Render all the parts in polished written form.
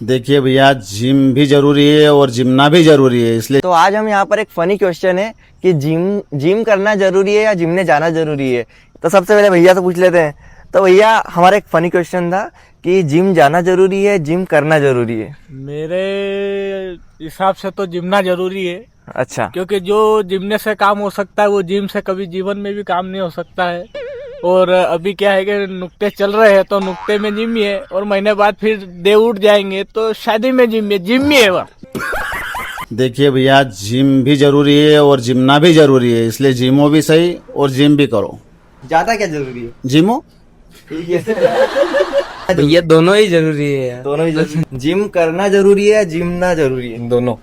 देखिए भैया, जिम भी जरूरी है और जिमना भी जरूरी है, इसलिए तो आज हम यहाँ पर एक फनी क्वेश्चन है कि जिम करना जरूरी है या जिम में जाना जरूरी है। तो सबसे पहले भैया से पूछ लेते हैं। तो भैया, हमारा एक फनी क्वेश्चन था कि जिम जाना जरूरी है, जिम करना जरूरी है। मेरे हिसाब से तो जिमना जरूरी है, अच्छा, क्योंकि जो जिमने से काम हो सकता है वो जिम से कभी जीवन में भी काम नहीं हो सकता है। और अभी क्या है कि नुक्ते चल रहे हैं तो नुक्ते में जिम ही है, और महीने बाद फिर देव उठ जाएंगे तो शादी में जिम ही है वह। देखिए भैया, जिम भी जरूरी है और जिमना भी जरूरी है, इसलिए जिमो भी सही और जिम भी करो। ज्यादा क्या जरूरी है? जिमो ठीक है। ये दोनों ही जरूरी है। दोनों ही जरूरी। जिम करना जरूरी है, जिमना जरूरी है? दोनों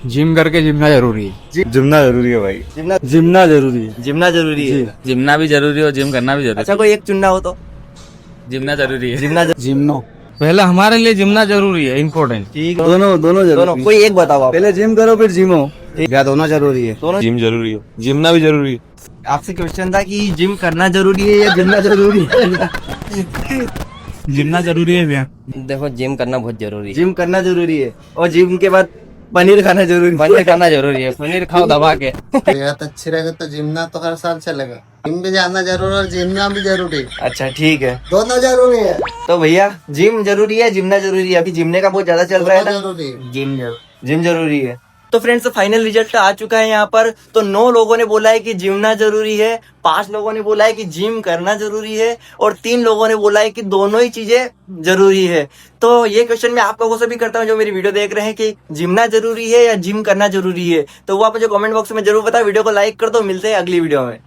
जिम करके जिमना जरूरी है। जिमना जरूरी है भाई। जिमना जरूरी है। जिमना जरूरी है। जिमना भी जरूरी है और जिम करना भी जरूरी अच्छा, कोई एक चुनना हो तो? है। जिमना जरूरी है। जिमनो पहले हमारे लिए जिमना जरूरी है, इम्पोर्टेंट। ठीक है। दोनों दोनों कोई एक बताओ आप। पहले जिम करो फिर जिमो। या दोनों जरूरी है। दोनों। जिम जरूरी है, जिमना भी जरूरी है। आपसे क्वेश्चन था कि जिम करना जरूरी है या जिमना जरूरी है? जिमना जरूरी है भैया। देखो, जिम करना बहुत जरूरी है। जिम करना जरूरी है और जिम के बाद पनीर खाना जरूरी है। पनीर खाना जरूरी है। पनीर खाओ दबा के। सेहत अच्छी रहेगा तो जिमना तो हर साल चलेगा। जिम भी जाना जरूरी और जिमना भी जरूरी, अच्छा, ठीक है। दोनों जरूरी है। तो भैया, जिम जरूरी है, जिमना जरूरी है? अभी जिमने का बहुत ज्यादा चल रहा है ना। जरूरी है। जिम जरूरी है। तो फ्रेंड्स, फाइनल रिजल्ट आ चुका है यहाँ पर। तो 9 लोगों ने बोला है कि जिमना जरूरी है, 5 लोगों ने बोला है कि जिम करना जरूरी है, और 3 लोगों ने बोला है कि दोनों ही चीजें जरूरी है। तो ये क्वेश्चन मैं आप लोगों से भी करता हूँ जो मेरी वीडियो देख रहे हैं कि जिमना जरूरी है या जिम करना जरूरी है। तो वो आप मुझे कमेंट बॉक्स में जरूर बताओ। वीडियो को लाइक कर दो। मिलते हैं अगली वीडियो में।